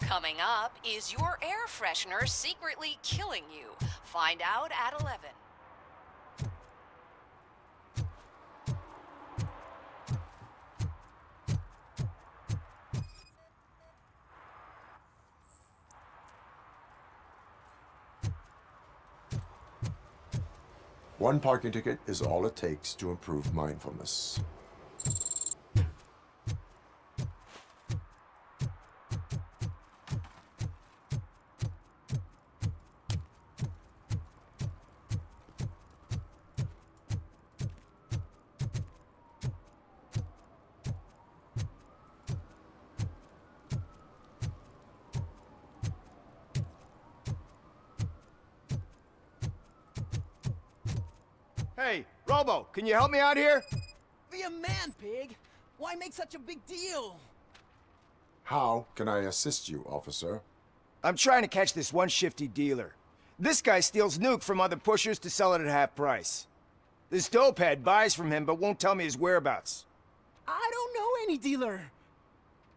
Coming up, is your air freshener secretly killing you? Find out at 11. One parking ticket is all it takes to improve mindfulness. Hey, Robo, can you help me out here? Be a man, pig! Why make such a big deal? How can I assist you, officer? I'm trying to catch this one shifty dealer. This guy steals nuke from other pushers to sell it at half price. This dopehead buys from him but won't tell me his whereabouts. I don't know any dealer.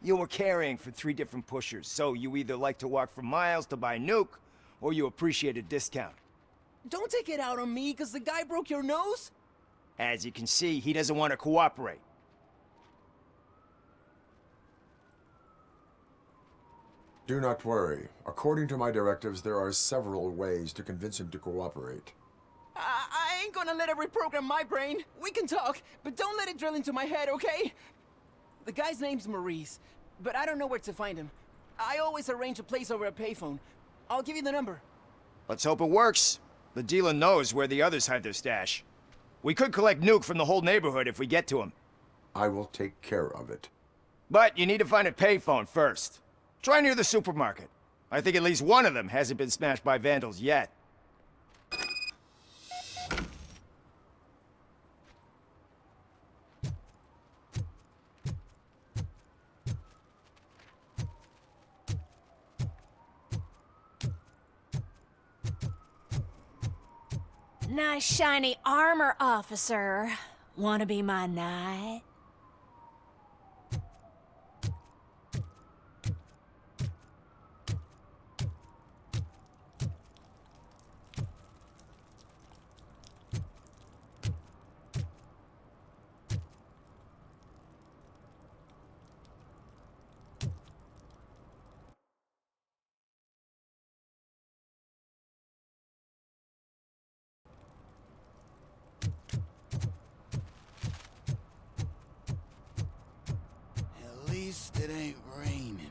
You were carrying for 3 different pushers, so you either like to walk for miles to buy nuke, or you appreciate a discount. Don't take it out on me, because the guy broke your nose? As you can see, he doesn't want to cooperate. Do not worry. According to my directives, there are several ways to convince him to cooperate. I ain't gonna let it reprogram my brain. We can talk, but don't let it drill into my head, okay? The guy's name's Maurice, but I don't know where to find him. I always arrange a place over a payphone. I'll give you the number. Let's hope it works. The dealer knows where the others hide their stash. We could collect nuke from the whole neighborhood if we get to him. I will take care of it. But you need to find a payphone first. Try near the supermarket. I think at least one of them hasn't been smashed by vandals yet. Nice shiny armor, officer. Wanna be my knight? At least it ain't raining.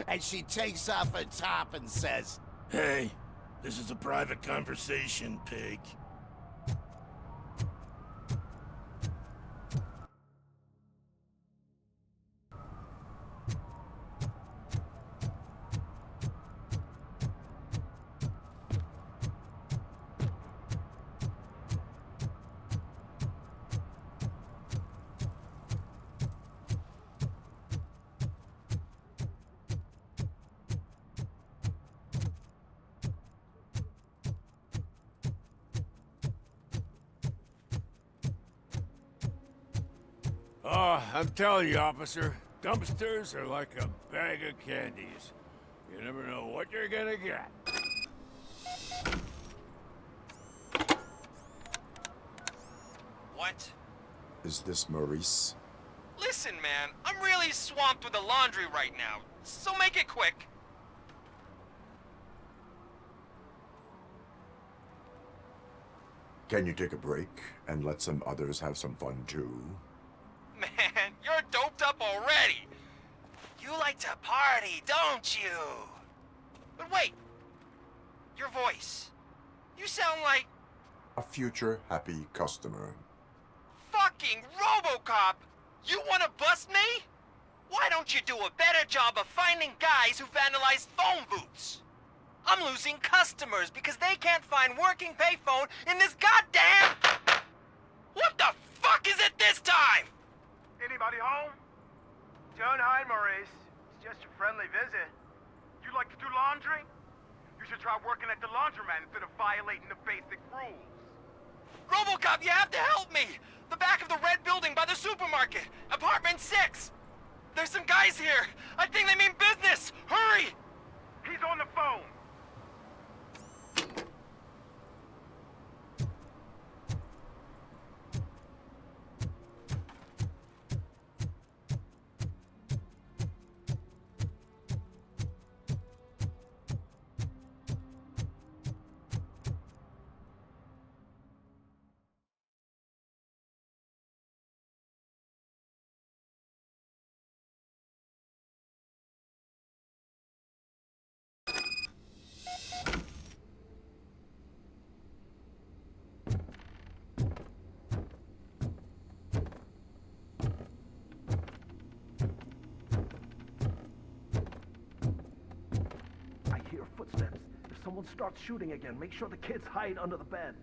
And she takes off her top and says, Hey, this is a private conversation, pig. Oh, I'm telling you, officer, dumpsters are like a bag of candies. You never know what you're gonna get. What? Is this Maurice? Listen, man, I'm really swamped with the laundry right now, so make it quick. Can you take a break and let some others have some fun too? Man, you're doped up already. You like to party, don't you? But wait, your voice. You sound like A future happy customer. fucking RoboCop. You wanna bust me? Why don't you do a better job of finding guys who vandalize phone booths? I'm losing customers because they can't find working payphone in this goddamn... What the fuck is it this time? Anybody home? Don't hide, Maurice. It's just a friendly visit. You like to do laundry? You should try working at the laundromat instead of violating the basic rules. RoboCop, you have to help me! The back of the red building by the supermarket, apartment 6! There's some guys here! I think they mean business! Hurry! He's on the phone! Footsteps. If someone starts shooting again, make sure the kids hide under the bed.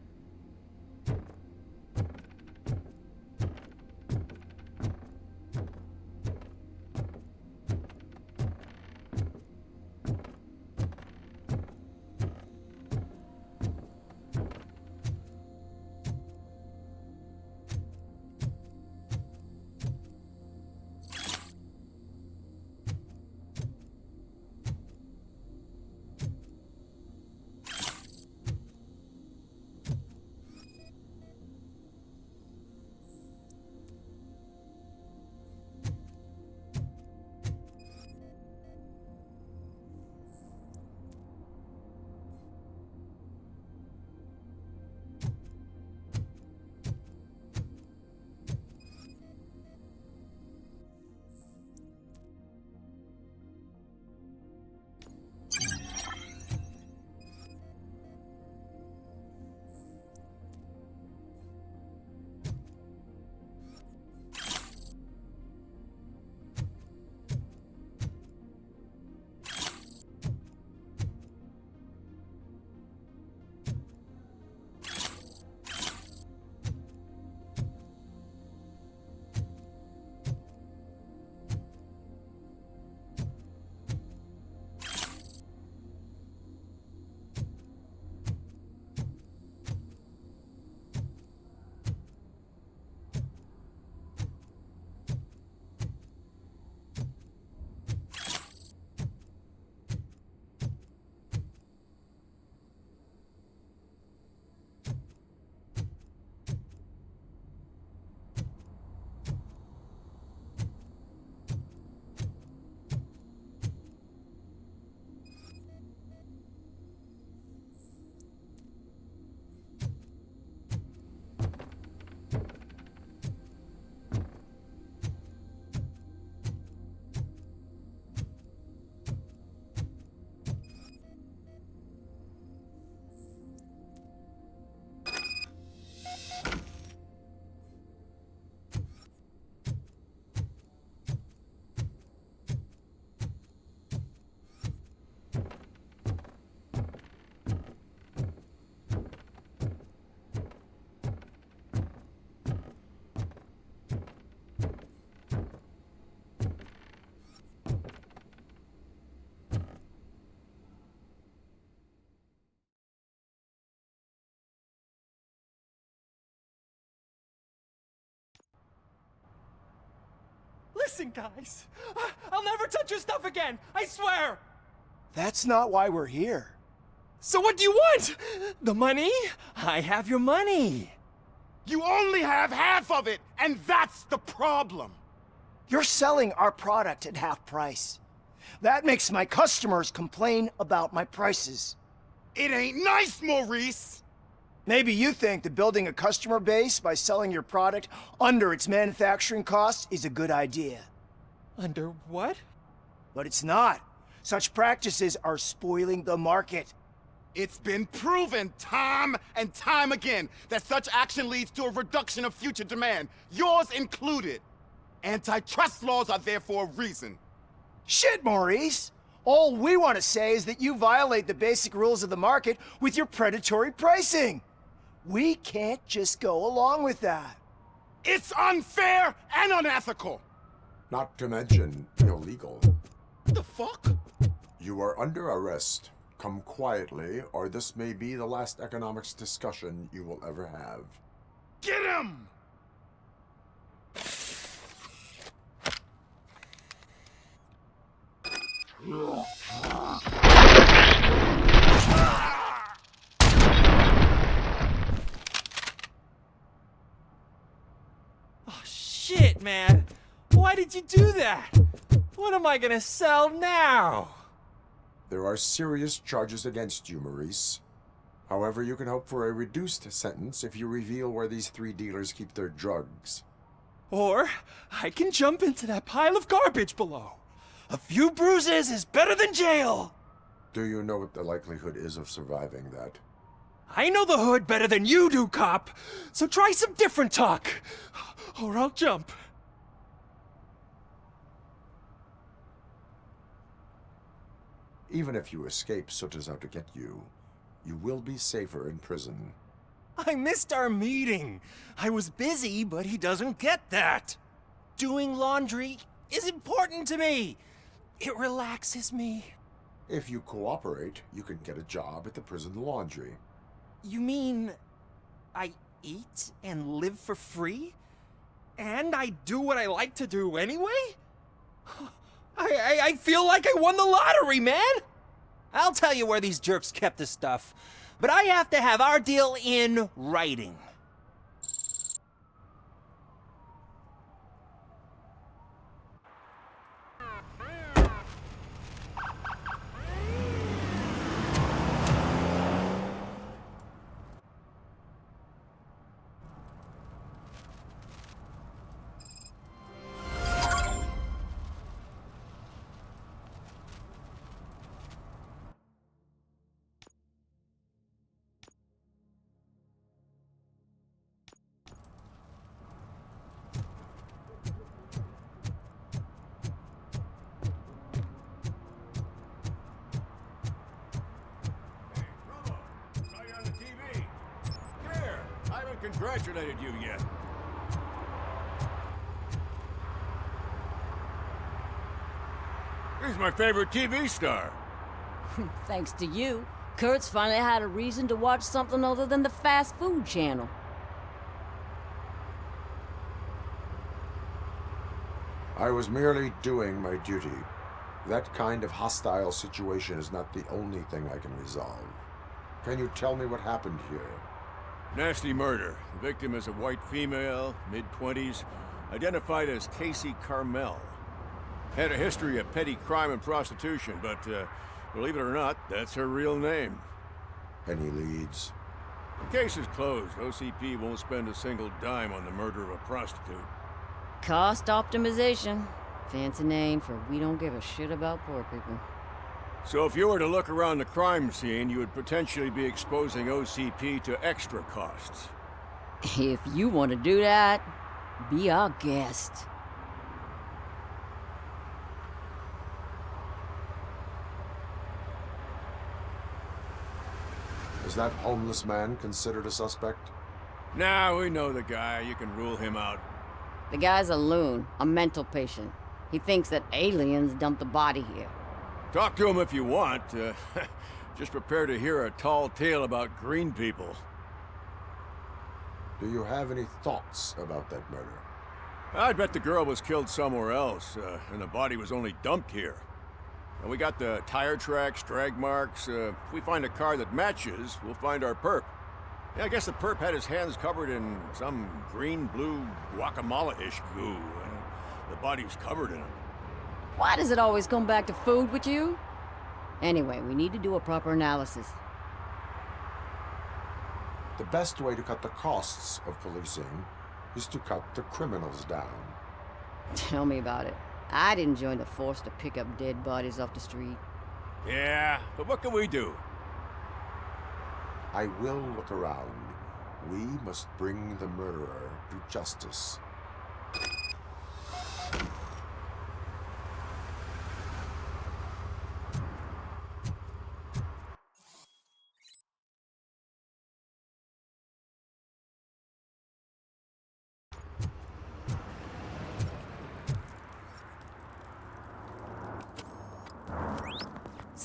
Listen, guys. I'll never touch your stuff again. I swear. That's not why we're here. So what do you want? The money? I have your money. You only have half of it, and that's the problem. You're selling our product at half price. That makes my customers complain about my prices. It ain't nice, Maurice. Maybe you think that building a customer base by selling your product under its manufacturing costs is a good idea. Under what? But it's not. Such practices are spoiling the market. It's been proven time and time again that such action leads to a reduction of future demand, yours included. Antitrust laws are there for a reason. Shit, Maurice! All we want to say is that you violate the basic rules of the market with your predatory pricing. We can't just go along with that. It's unfair and unethical. Not to mention illegal. The fuck? You are under arrest. Come quietly, or this may be the last economics discussion you will ever have. Get him! Oh, shit, man. Why did you do that? What am I gonna sell now? There are serious charges against you, Maurice. However, you can hope for a reduced sentence if you reveal where these 3 dealers keep their drugs. Or I can jump into that pile of garbage below. A few bruises is better than jail. Do you know what the likelihood is of surviving that? I know the hood better than you do, cop. So try some different talk, or I'll jump. Even if you escape Soot is out to get you, you will be safer in prison. I missed our meeting. I was busy, but he doesn't get that. Doing laundry is important to me. It relaxes me. If you cooperate, you can get a job at the prison laundry. You mean I eat and live for free? And I do what I like to do anyway? I feel like I won the lottery, man! I'll tell you where these jerks kept the stuff, but I have to have our deal in writing. Congratulated you yet. He's my favorite TV star. Thanks to you, Kurt's finally had a reason to watch something other than the fast food channel. I was merely doing my duty. That kind of hostile situation is not the only thing I can resolve. Can you tell me what happened here? Nasty murder. The victim is a white female, mid-20s, identified as Casey Carmel. Had a history of petty crime and prostitution, but believe it or not, that's her real name. Any leads? The case is closed. OCP won't spend a single dime on the murder of a prostitute. Cost optimization. Fancy name for we don't give a shit about poor people. So if you were to look around the crime scene, you would potentially be exposing OCP to extra costs. If you want to do that, be our guest. Is that homeless man considered a suspect? Nah, we know the guy. You can rule him out. The guy's a loon, a mental patient. He thinks that aliens dumped the body here. Talk to him if you want. Just prepare to hear a tall tale about green people. Do you have any thoughts about that murder? I'd bet the girl was killed somewhere else, and the body was only dumped here. And we got the tire tracks, drag marks. If we find a car that matches, we'll find our perp. Yeah, I guess the perp had his hands covered in some green-blue guacamole-ish goo. The body was covered in it. Why does it always come back to food with you? Anyway, we need to do a proper analysis. The best way to cut the costs of policing is to cut the criminals down. Tell me about it. I didn't join the force to pick up dead bodies off the street. Yeah, but what can we do? I will look around. We must bring the murderer to justice.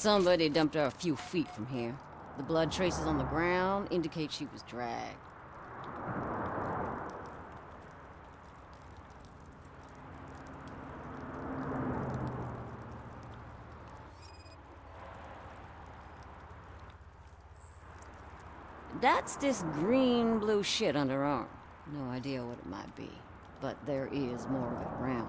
Somebody dumped her a few feet from here. The blood traces on the ground indicate she was dragged. That's this green-blue shit under her arm. No idea what it might be, but there is more of it around.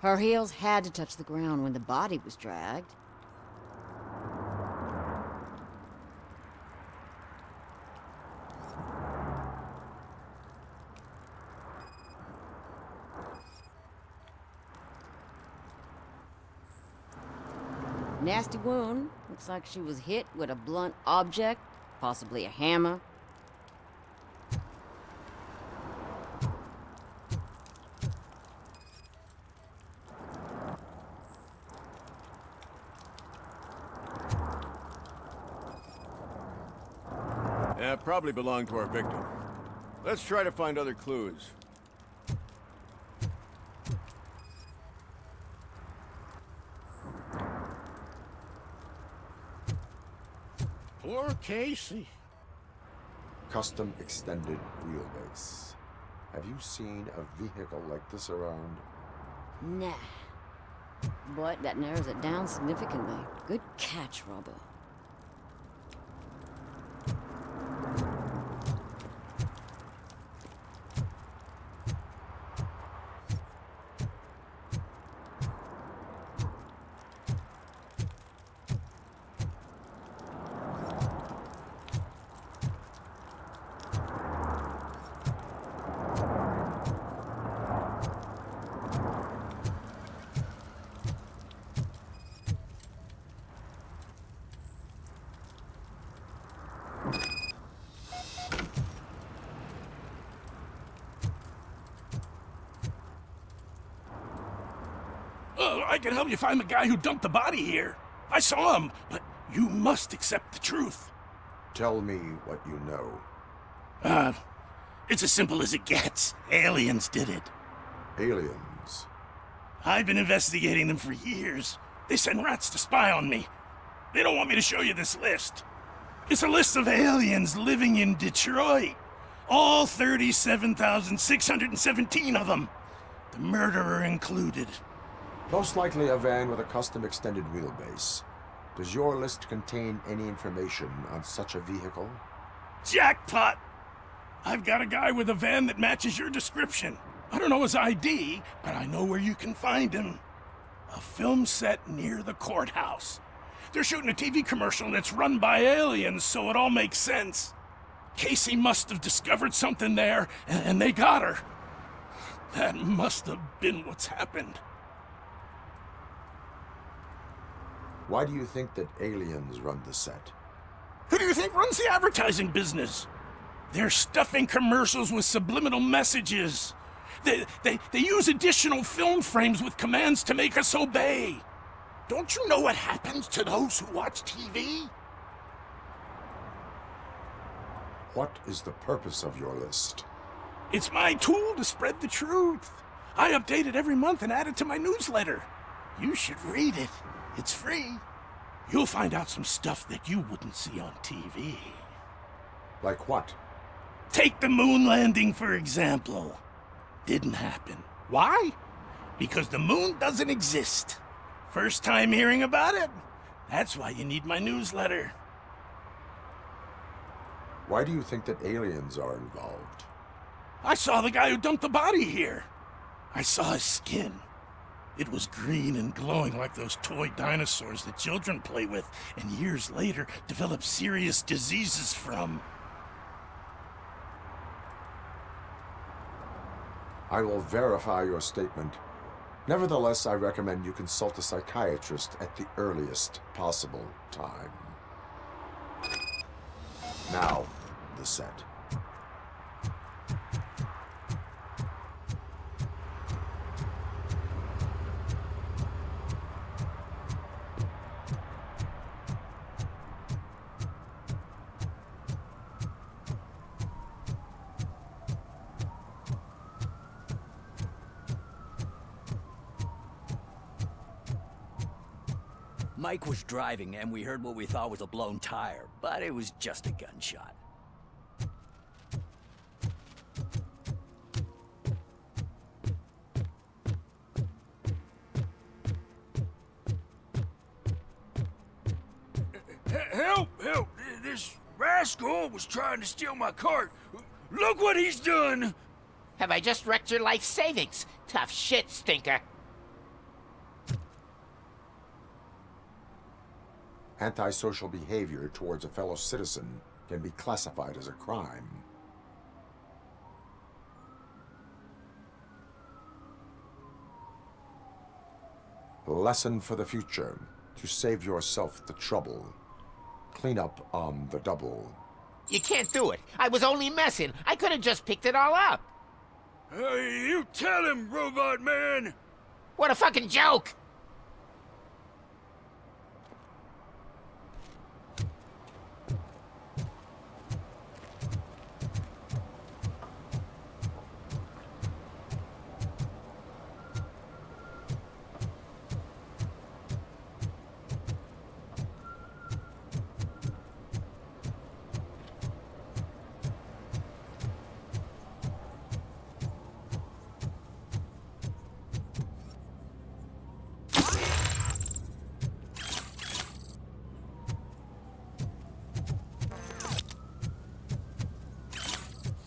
Her heels had to touch the ground when the body was dragged. Nasty wound. Looks like she was hit with a blunt object, possibly a hammer. Yeah, probably belonged to our victim. Let's try to find other clues. Poor Casey. Custom extended wheelbase. Have you seen a vehicle like this around? Nah. But that narrows it down significantly. Good catch, Robo. I can help you find the guy who dumped the body here. I saw him, but you must accept the truth. Tell me what you know. It's as simple as it gets. Aliens did it. Aliens? I've been investigating them for years. They send rats to spy on me. They don't want me to show you this list. It's a list of aliens living in Detroit. All 37,617 of them. The murderer included. Most likely a van with a custom extended wheelbase. Does your list contain any information on such a vehicle? Jackpot! I've got a guy with a van that matches your description. I don't know his ID, but I know where you can find him. A film set near the courthouse. They're shooting a TV commercial that's run by aliens, so it all makes sense. Casey must have discovered something there, and they got her. That must have been what's happened. Why do you think that aliens run the set? Who do you think runs the advertising business? They're stuffing commercials with subliminal messages. They use additional film frames with commands to make us obey. Don't you know what happens to those who watch TV? What is the purpose of your list? It's my tool to spread the truth. I update it every month and add it to my newsletter. You should read it. It's free. You'll find out some stuff that you wouldn't see on TV. Like what? Take the moon landing, for example. Didn't happen. Why? Because the moon doesn't exist. First time hearing about it? That's why you need my newsletter. Why do you think that aliens are involved? I saw the guy who dumped the body here. I saw his skin. It was green and glowing like those toy dinosaurs that children play with and years later develop serious diseases from. I will verify your statement. Nevertheless, I recommend you consult a psychiatrist at the earliest possible time. Now, the set. Mike was driving and we heard what we thought was a blown tire, but it was just a gunshot. Help! Help! This rascal was trying to steal my cart. Look what he's done! Have I just wrecked your life savings? Tough shit, stinker. Antisocial behavior towards a fellow citizen can be classified as a crime. Lesson for the future: to save yourself the trouble. Clean up on the double. You can't do it. I was only messing. I could have just picked it all up. You tell him, Robot Man! What a fucking joke!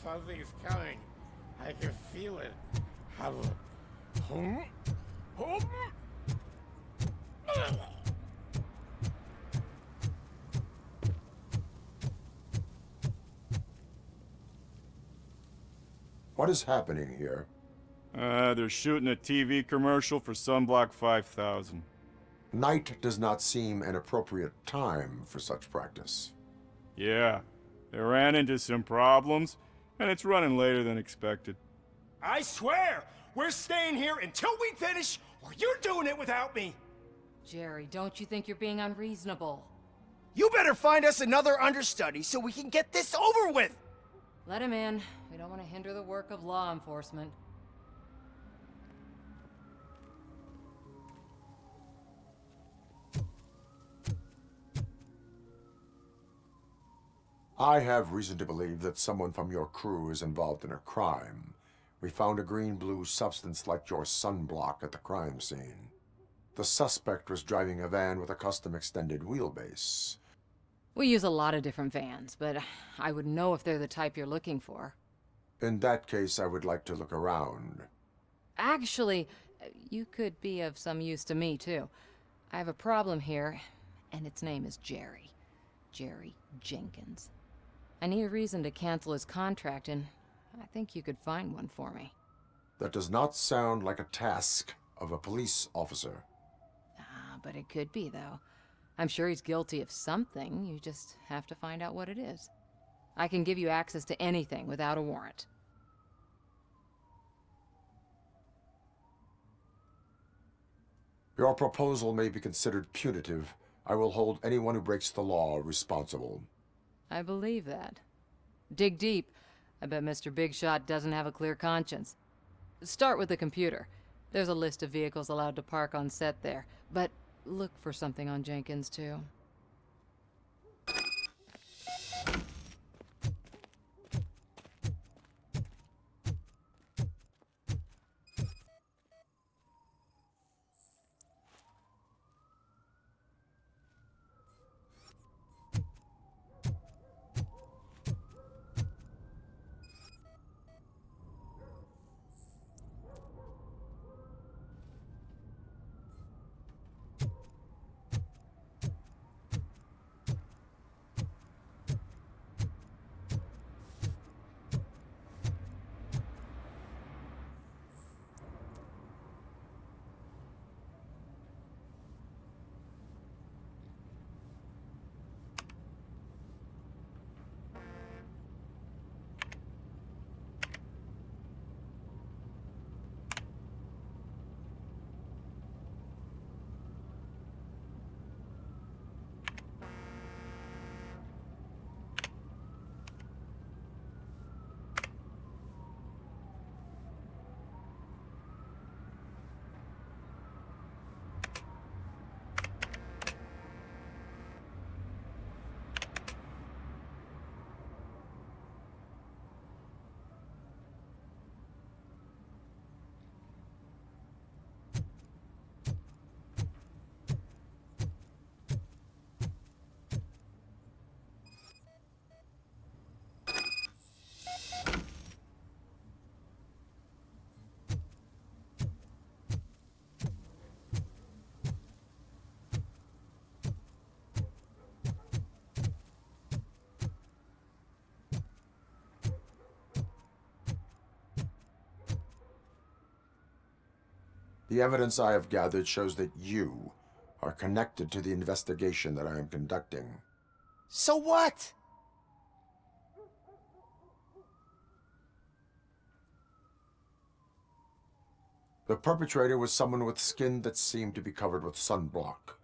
Something's coming. I can feel it. What is happening here? They're shooting a TV commercial for Sunblock 5000. Night does not seem an appropriate time for such practice. Yeah, they ran into some problems, and it's running later than expected. I swear, we're staying here until we finish, or you're doing it without me! Jerry, don't you think you're being unreasonable? You better find us another understudy so we can get this over with! Let him in. We don't want to hinder the work of law enforcement. I have reason to believe that someone from your crew is involved in a crime. We found a green-blue substance like your sunblock at the crime scene. The suspect was driving a van with a custom extended wheelbase. We use a lot of different vans, but I wouldn't know if they're the type you're looking for. In that case, I would like to look around. Actually, you could be of some use to me, too. I have a problem here, and its name is Jerry. Jerry Jenkins. I need a reason to cancel his contract, and I think you could find one for me. That does not sound like a task of a police officer. But it could be, though. I'm sure he's guilty of something. You just have to find out what it is. I can give you access to anything without a warrant. Your proposal may be considered punitive. I will hold anyone who breaks the law responsible. I believe that. Dig deep. I bet Mr. Big Shot doesn't have a clear conscience. Start with the computer. There's a list of vehicles allowed to park on set there, but look for something on Jenkins, too. The evidence I have gathered shows that you are connected to the investigation that I am conducting. So what? The perpetrator was someone with skin that seemed to be covered with sunblock.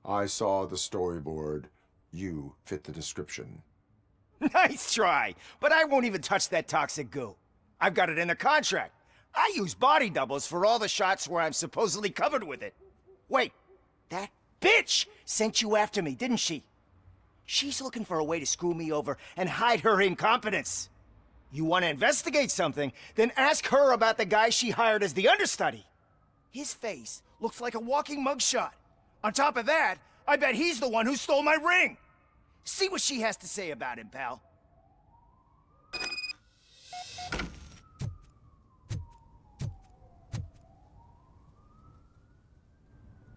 I saw the storyboard. You fit the description. Nice try, but I won't even touch that toxic goo. I've got it in the contract. I use body doubles for all the shots where I'm supposedly covered with it. Wait, that bitch sent you after me, didn't she? She's looking for a way to screw me over and hide her incompetence. You want to investigate something, then ask her about the guy she hired as the understudy. His face looks like a walking mugshot. On top of that, I bet he's the one who stole my ring. See what she has to say about him, pal.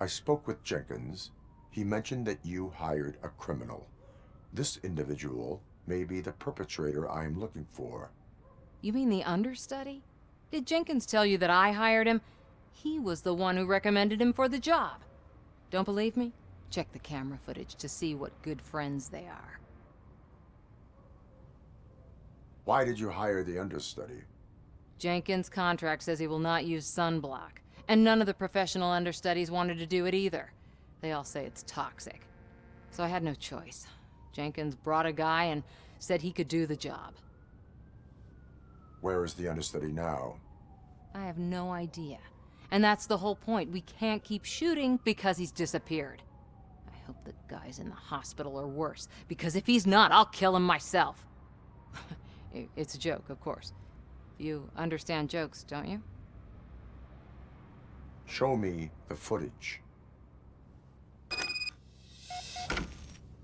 I spoke with Jenkins. He mentioned that you hired a criminal. This individual may be the perpetrator I am looking for. You mean the understudy? Did Jenkins tell you that I hired him? He was the one who recommended him for the job. Don't believe me? Check the camera footage to see what good friends they are. Why did you hire the understudy? Jenkins' contract says he will not use sunblock, and none of the professional understudies wanted to do it either. They all say it's toxic. So I had no choice. Jenkins brought a guy and said he could do the job. Where is the understudy now? I have no idea. And that's the whole point. We can't keep shooting because he's disappeared. I hope the guy's in the hospital or worse, because if he's not, I'll kill him myself. It's a joke, of course. You understand jokes, don't you? Show me the footage.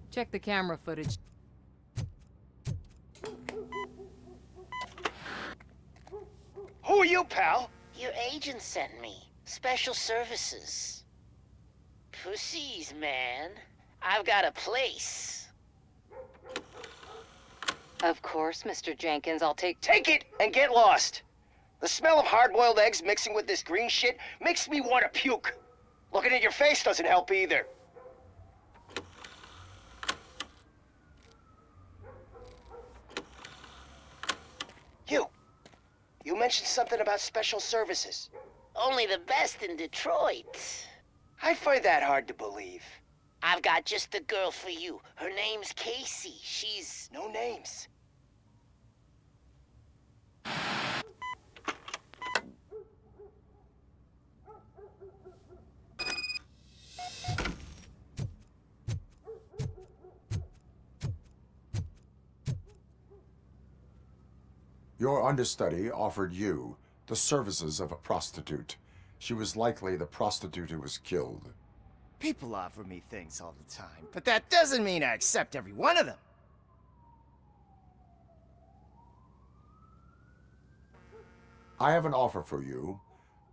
Check the camera footage. Who are you, pal? Your agent sent me. Special services. Pussies, man. I've got a place. Of course, Mr. Jenkins, I'll take Take it and get lost. The smell of hard-boiled eggs mixing with this green shit makes me want to puke. Looking at your face doesn't help either. You mentioned something about special services. Only the best in Detroit. I find that hard to believe. I've got just the girl for you. Her name's Casey. She's... No names. Your understudy offered you the services of a prostitute. She was likely the prostitute who was killed. People offer me things all the time, but that doesn't mean I accept every one of them. I have an offer for you.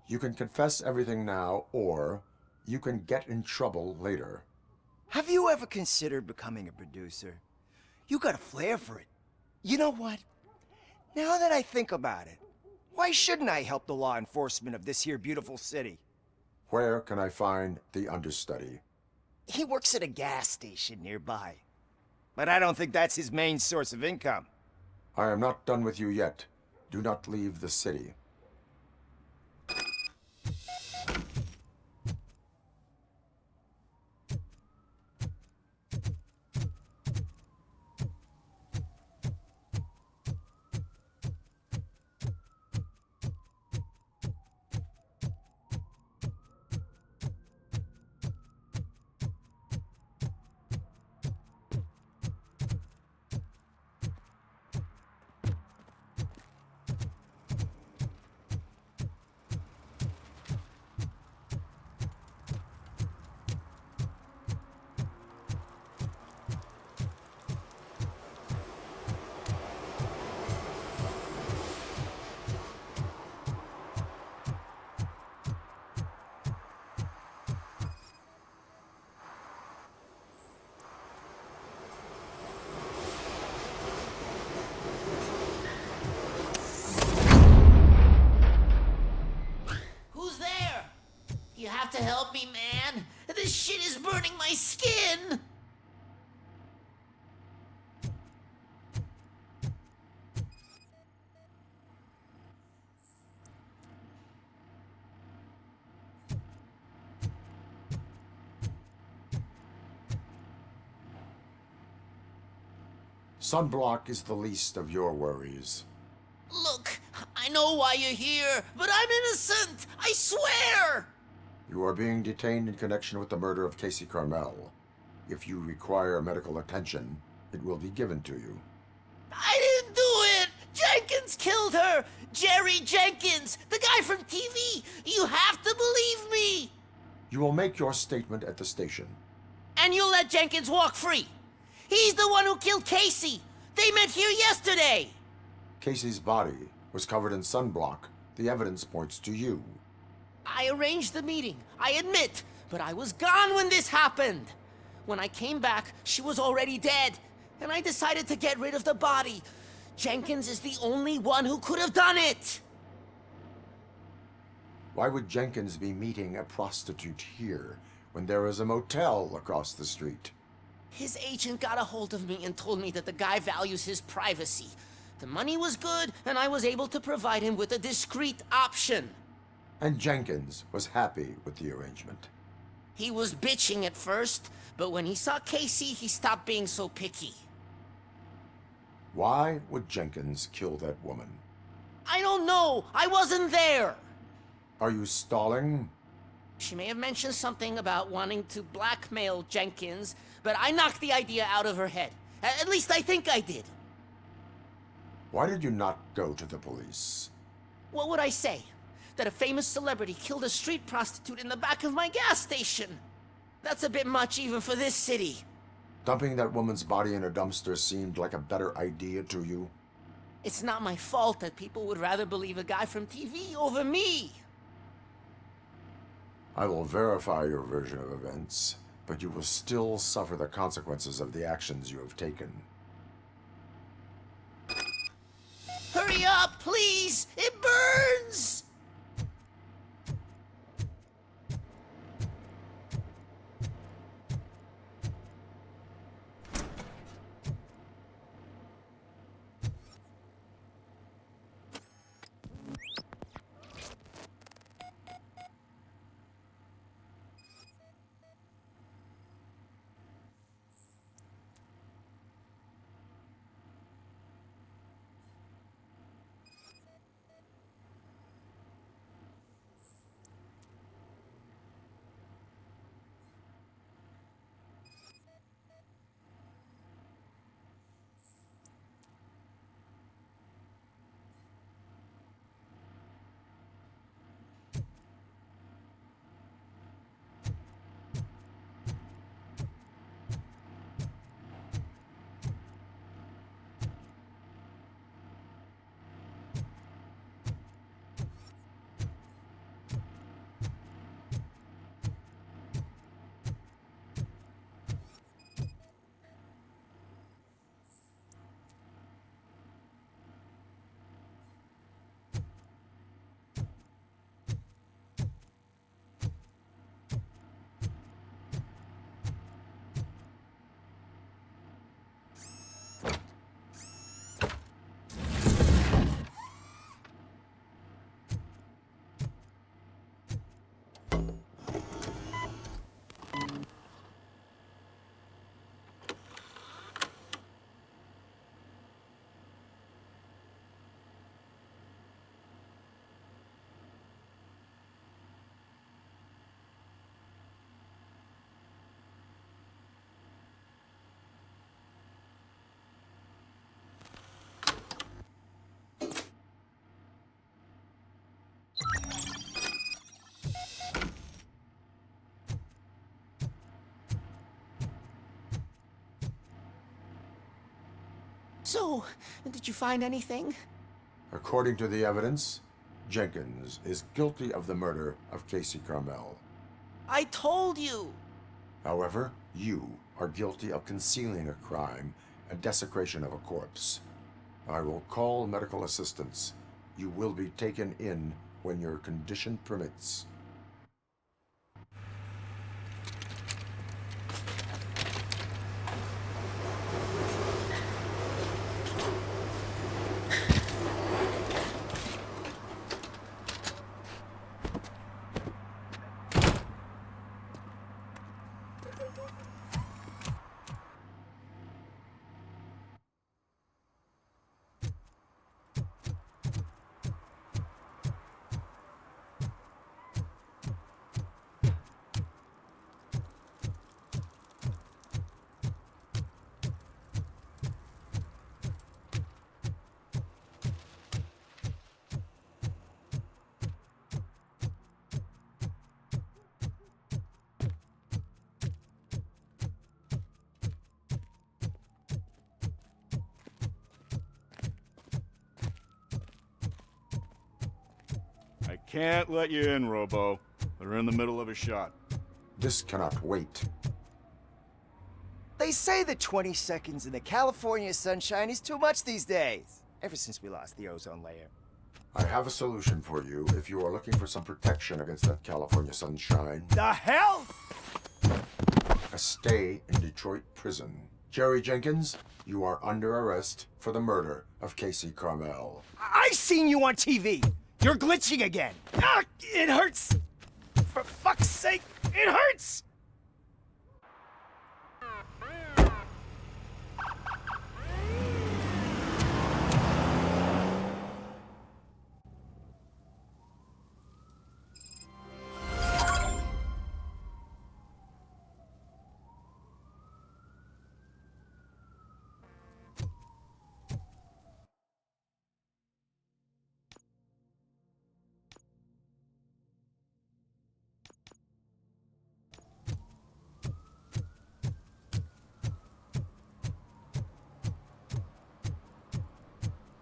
You can confess everything now, or you can get in trouble later. Have you ever considered becoming a producer? You got a flair for it. You know what? Now that I think about it, why shouldn't I help the law enforcement of this here beautiful city? Where can I find the understudy? He works at a gas station nearby. But I don't think that's his main source of income. I am not done with you yet. Do not leave the city. to help me, man. This shit is burning my skin. Sunblock is the least of your worries. Look, I know why you're here, but I'm innocent! I swear! You are being detained in connection with the murder of Casey Carmel. If you require medical attention, it will be given to you. I didn't do it! Jenkins killed her! Jerry Jenkins, the guy from TV! You have to believe me! You will make your statement at the station. And you'll let Jenkins walk free! He's the one who killed Casey! They met here yesterday! Casey's body was covered in sunblock. The evidence points to you. I arranged the meeting, I admit, but I was gone when this happened. When I came back, she was already dead, and I decided to get rid of the body. Jenkins is the only one who could have done it! Why would Jenkins be meeting a prostitute here when there is a motel across the street? His agent got a hold of me and told me that the guy values his privacy. The money was good, and I was able to provide him with a discreet option. And Jenkins was happy with the arrangement. He was bitching at first, but when he saw Casey, he stopped being so picky. Why would Jenkins kill that woman? I don't know! I wasn't there! Are you stalling? She may have mentioned something about wanting to blackmail Jenkins, but I knocked the idea out of her head. At least I think I did. Why did you not go to the police? What would I say? That a famous celebrity killed a street prostitute in the back of my gas station? That's a bit much even for this city. Dumping that woman's body in a dumpster seemed like a better idea to you? It's not my fault that people would rather believe a guy from TV over me. I will verify your version of events, but you will still suffer the consequences of the actions you have taken. Hurry up, please! It burns! So, did you find anything? According to the evidence, Jenkins is guilty of the murder of Casey Carmel. I told you! However, you are guilty of concealing a crime and desecration of a corpse. I will call medical assistance. You will be taken in when your condition permits. Can't let you in, Robo. They're in the middle of a shot. This cannot wait. They say that 20 seconds in the California sunshine is too much these days. Ever since we lost the ozone layer. I have a solution for you if you are looking for some protection against that California sunshine. The hell? A stay in Detroit prison. Jerry Jenkins, you are under arrest for the murder of Casey Carmel. I seen you on TV. You're glitching again. Ah, it hurts. For fuck's sake, it hurts.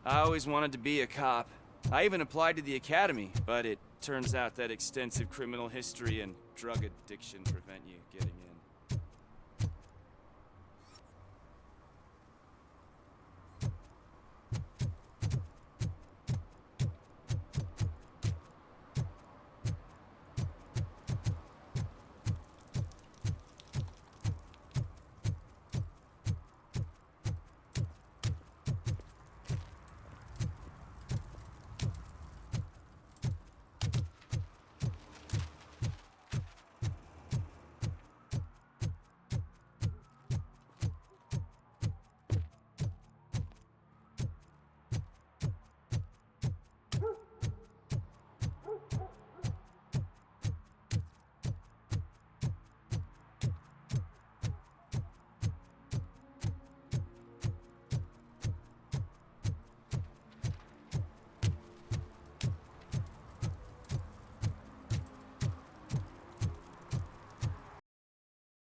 I always wanted to be a cop. I even applied to the academy, but it turns out that extensive criminal history and drug addiction prevent you getting